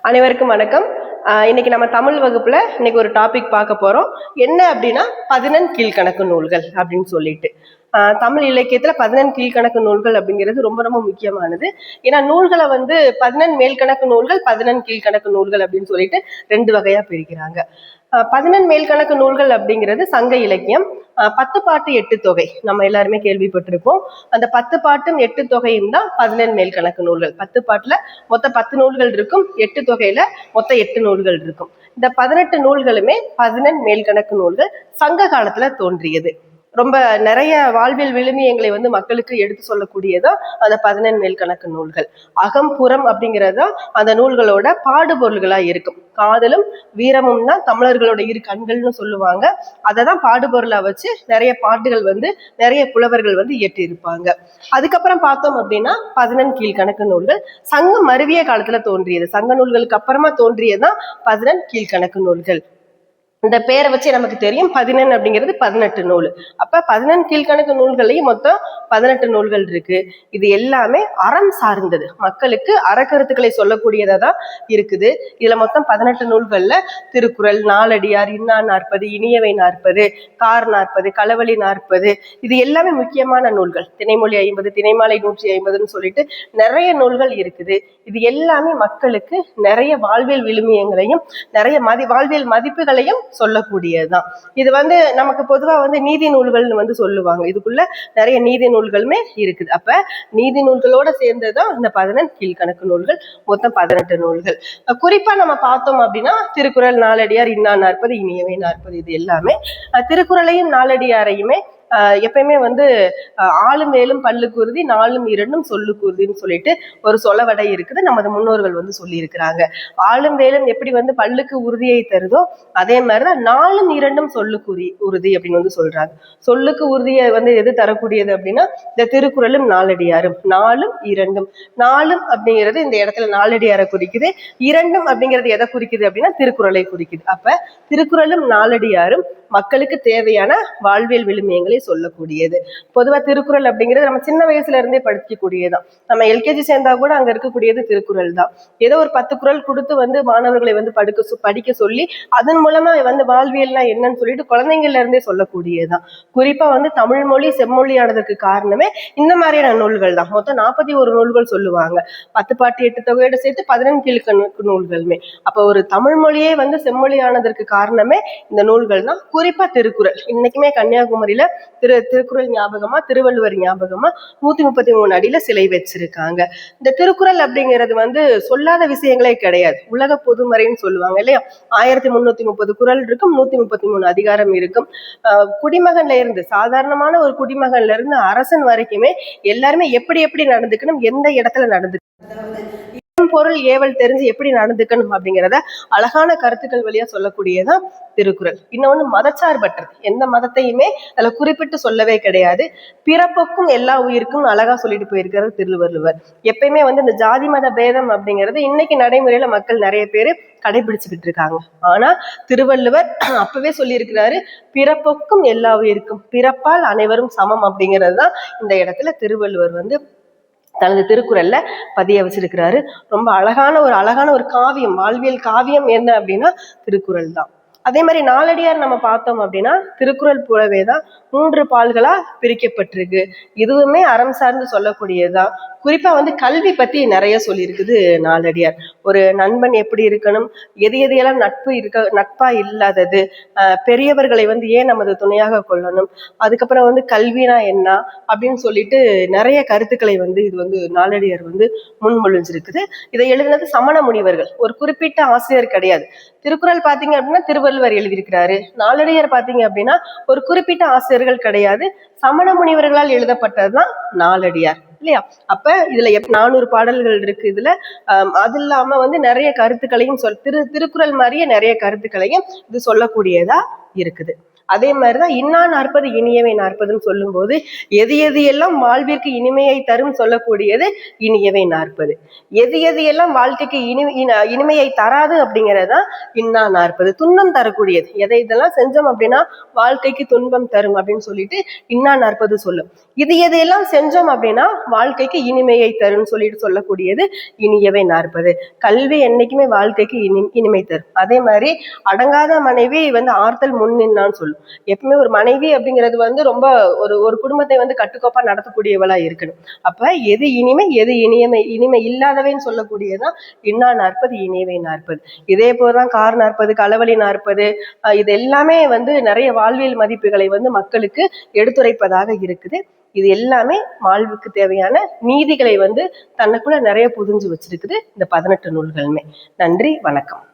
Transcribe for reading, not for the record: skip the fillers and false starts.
அனைவருக்கும் வணக்கம். இன்னைக்கு நம்ம தமிழ் வகுப்புல இன்னைக்கு ஒரு டாபிக் பார்க்க போறோம். என்ன அப்படின்னா 11 கீழ்கணக்கு நூல்கள் அப்படின்னு சொல்லிட்டு தமிழ் இலக்கியத்துல 11 கீழ்கணக்கு நூல்கள் அப்படிங்கிறது ரொம்ப ரொம்ப முக்கியமானது. ஏன்னா நூல்களை 11 மேல்கணக்கு நூல்கள் 11 கீழ்கணக்கு நூல்கள் அப்படின்னு சொல்லிட்டு 2 வகையா பிரிக்கிறாங்க. 11 மேல்கணக்கு நூல்கள் அப்படிங்கிறது சங்க இலக்கியம். 10 பாட்டு 8 தொகை நம்ம எல்லாருமே கேள்விப்பட்டிருப்போம். அந்த 10 பாட்டும் 8 தொகையும் தான் 11 மேல்கணக்கு நூல்கள். 10 பாட்டுல மொத்தம் 10 நூல்கள் இருக்கும், 8 தொகையில மொத்தம் 8 நூல்கள் இருக்கும். இந்த 18 நூல்களுமே 11 மேல்கணக்கு நூல்கள் சங்க காலத்துல தோன்றியது. ரொம்ப நிறைய வாழ்வியல் விழுமியங்களை மக்களுக்கு எடுத்து சொல்லக்கூடியதான் அந்த 11 மேல்கணக்கு நூல்கள். அகம்புறம் அப்படிங்கிறதா அந்த நூல்களோட பாடுபொருள்களா இருக்கும். காதலும் வீரமும் தான் தமிழர்களோட இரு கண்கள்னு சொல்லுவாங்க. அதை தான் பாடுபொருளா வச்சு நிறைய பாட்டுகள் நிறைய புலவர்கள் இயற்றி இருப்பாங்க. அதுக்கப்புறம் பார்த்தோம் அப்படின்னா 11 கீழ்கணக்கு நூல்கள் சங்கம் மருவிய காலத்துல தோன்றியது. சங்க நூல்களுக்கு அப்புறமா தோன்றியதுதான் 11 கீழ்கணக்கு நூல்கள். இந்த பேரை வச்சு நமக்கு தெரியும் 11 அப்படிங்கிறது 18 நூல். அப்ப 11 கீழ்கணக்கு நூல்களையும் மொத்தம் 18 நூல்கள் இருக்கு. இது எல்லாமே அறம் சார்ந்தது, மக்களுக்கு அறக்கருத்துக்களை சொல்லக்கூடியதா தான் இருக்குது. இதுல மொத்தம் 18 நூல்கள்ல திருக்குறள், நாலடியார், இன்னா 40, இனியவை 40, கார் 40, களவழி 40 இது எல்லாமே முக்கியமான நூல்கள். திணைமொழி 50, திணைமாலை 150ன்னு சொல்லிட்டு நிறைய நூல்கள் இருக்குது. இது எல்லாமே மக்களுக்கு நிறைய வாழ்வியல் விழுமியங்களையும் நிறைய வாழ்வியல் மதிப்புகளையும் சொல்லக்கூடியதுதான். இது நமக்கு பொதுவா நீதி நூல்கள்னு சொல்லுவாங்க. இதுக்குள்ள நிறைய நீதி நூல்களுமே இருக்குது. அப்ப நீதி நூல்களோட சேர்ந்ததுதான் இந்த 11 கீழ்கணக்கு நூல்கள். மொத்தம் 18 நூல்கள். குறிப்பா நம்ம பார்த்தோம் அப்படின்னா திருக்குறள், நாலடியார், இன்னா 40, இனியவை 40 இது எல்லாமே திருக்குறளையும் நாலடியாரையுமே எப்பயுமே ஆளும் மேலும் பல்லுக்கு உறுதி, நாளும் இரண்டும் சொல்லுக்கு உறுதின்னு சொல்லிட்டு ஒரு சொலவடை இருக்குது. நமது முன்னோர்கள் சொல்லி இருக்கிறாங்க. ஆளும் வேலும் எப்படி பல்லுக்கு உறுதியை தருதோ அதே மாதிரிதான் நாளும் இரண்டும் சொல்லுக்கு உறுதி அப்படின்னு சொல்றாங்க. சொல்லுக்கு உறுதியை எது தரக்கூடியது அப்படின்னா இந்த திருக்குறளும் நாலடியாரும். நாளும் இரண்டும், நாளும் அப்படிங்கிறது இந்த இடத்துல நாலடியாரை குறிக்குது, இரண்டும் அப்படிங்கிறது எதை குறிக்குது அப்படின்னா திருக்குறளை குறிக்குது. அப்ப திருக்குறளும் நாலடியாரும் மக்களுக்கு தேவையான வாழ்வியல் விழுமியங்களை சொல்லக்கூடியது. பொதுவா திருக்குறள் அப்படிங்கிறது நம்ம சின்ன வயசுல இருந்தே படிக்கக்கூடியதான். நம்ம எல்கேஜி சேர்ந்தா கூட அங்க இருக்கக்கூடியது திருக்குறள் தான். ஏதோ ஒரு 10 குறள் கொடுத்து மாணவர்களை படிக்க சொல்லி அதன் மூலமா வாழ்வியல்னா என்னன்னு சொல்லிட்டு குழந்தைங்கள்ல இருந்தே சொல்லக்கூடியதுதான். குறிப்பா தமிழ் மொழி செம்மொழியானதுக்கு காரணமே இந்த மாதிரியான நூல்கள் தான். மொத்தம் 41 நூல்கள் சொல்லுவாங்க. 10 பாட்டு 8 தொகையோட சேர்த்து 11 கீழ்கணக்கு நூல்களுமே. அப்ப ஒரு தமிழ் மொழியே செம்மொழியானதற்கு காரணமே இந்த நூல்கள் தான். குறிப்பா திருக்குறள். இன்னைக்குமே கன்னியாகுமரியில திருக்குறள் ஞாபகமா, திருவள்ளுவர் ஞாபகமா 133 அடியில சிலை வச்சிருக்காங்க. இந்த திருக்குறள் அப்படிங்கிறது சொல்லாத விஷயங்களே கிடையாது. உலக பொதுமறைன்னு சொல்லுவாங்க இல்லையா. 1330 குறள் இருக்கும், 133 அதிகாரம் இருக்கும். குடிமகன்ல இருந்து சாதாரணமான ஒரு குடிமகன்ல இருந்து அரசன் வரைக்குமே எல்லாருமே எப்படி எப்படி நடந்துக்கணும், எந்த இடத்துல நடந்துக்கணும், பொருள் ஏவல் தெரிஞ்சு எப்படி நடந்துக்கணும் அப்படிங்கிறத அழகான கருத்துக்கள் வழியா சொல்லக்கூடியதான் திருக்குறள். இன்னொன்னு மதச்சார்பற்றது. எந்த மதத்தையுமே அதுல குறிப்பிட்டு சொல்லவே கிடையாது. பிறப்புக்கும் எல்லா உயிருக்கும் அழகா சொல்லிட்டு போயிருக்கிறது திருவள்ளுவர். எப்பயுமே இந்த ஜாதி மத பேதம் அப்படிங்கிறது இன்னைக்கு நடைமுறையில மக்கள் நிறைய பேர் கடைபிடிச்சுக்கிட்டு இருக்காங்க. ஆனா திருவள்ளுவர் அப்பவே சொல்லியிருக்கிறாரு, பிறப்புக்கும் எல்லா உயிருக்கும், பிறப்பால் அனைவரும் சமம் அப்படிங்கிறது தான் இந்த இடத்துல திருவள்ளுவர் தனது திருக்குறள்ல பதிய வச்சிருக்கிறாரு. ரொம்ப அழகான ஒரு காவியம், வாழ்வியல் காவியம் என்ன அப்படின்னா திருக்குறள் தான். அதே மாதிரி நாலடியார் நம்ம பார்த்தோம் அப்படின்னா திருக்குறள் போலவேதான் 3 பால்களா பிரிக்கப்பட்டிருக்கு. இதுவுமே அறம் சார்ந்து சொல்லக்கூடியதுதான். குறிப்பா கல்வி பத்தி நிறைய சொல்லியிருக்குது நாலடியார். ஒரு நண்பன் எப்படி இருக்கணும், எதையெல்லாம் நட்பா இல்லாதது, பெரியவர்களை ஏன் நமது துணையாக கொள்ளணும், அதுக்கப்புறம் கல்வினா என்ன அப்படின்னு சொல்லிட்டு நிறைய கருத்துக்களை இது நாலடியார் முன்மொழிஞ்சிருக்குது. இதை எழுதினது சமண முனிவர்கள், ஒரு குறிப்பிட்ட ஆசிரியர் கிடையாது. திருக்குறள் பாத்தீங்க அப்படின்னா திருவள்ளுவர் எழுதியிருக்கிறாரு. நாலடியார் பாத்தீங்க அப்படின்னா ஒரு குறிப்பிட்ட ஆசிரியர்கள் கிடையாது, சமண முனிவர்களால் எழுதப்பட்டதுதான் நாலடியார் இல்லையா. அப்ப இதுல 400 பாடல்கள் இருக்கு. இதுல அது இல்லாம நிறைய கருத்துக்களையும் திருக்குறள் மாதிரியே நிறைய கருத்துக்களையும் இது சொல்லக்கூடியதா இருக்குது. அதே மாதிரிதான் இன்னா நாற்பது இனியவை நாற்பதுன்னு சொல்லும்போது எது எது எல்லாம் வாழ்விற்கு இனிமையை தரும் சொல்லக்கூடியது இனியவை நாற்பது. எது எது எல்லாம் வாழ்க்கைக்கு இனிமையை தராது அப்படிங்கிறதான் இன்னா நாற்பது. துன்பம் தரக்கூடியது எதை இதெல்லாம் செஞ்சோம் அப்படின்னா வாழ்க்கைக்கு துன்பம் தரும் அப்படின்னு சொல்லிட்டு இன்னா நாற்பது சொல்லும். இது எதையெல்லாம் செஞ்சோம் அப்படின்னா வாழ்க்கைக்கு இனிமையை தரும் சொல்லிட்டு சொல்லக்கூடியது இனியவை நாற்பது. கல்வி என்னைக்குமே வாழ்க்கைக்கு இனிமை தரும். அதே மாதிரி அடங்காத மனைவி ஆறுதல் முன்னின்னான்னு சொல்லும். எப்பவுமே ஒரு மனைவி அப்படிங்கிறது ரொம்ப ஒரு குடும்பத்தை கட்டுக்கோப்பா நடத்தக்கூடியவளா இருக்கணும். அப்ப எது இனிமை எது இனிமை இல்லாதவைன்னு சொல்லக்கூடியதான் இன்னா நாற்பது இனியவை நாற்பது. இதே போலதான் கார் நாற்பது, களவழி நாற்பது, இது எல்லாமே நிறைய வாழ்வியல் மதிப்புகளை மக்களுக்கு எடுத்துரைப்பதாக இருக்குது. இது எல்லாமே வாழ்வுக்கு தேவையான நீதிகளை தன்னைக்குள்ள நிறைய புரிஞ்சு வச்சிருக்குது இந்த 18 நூல்களுமே. நன்றி, வணக்கம்.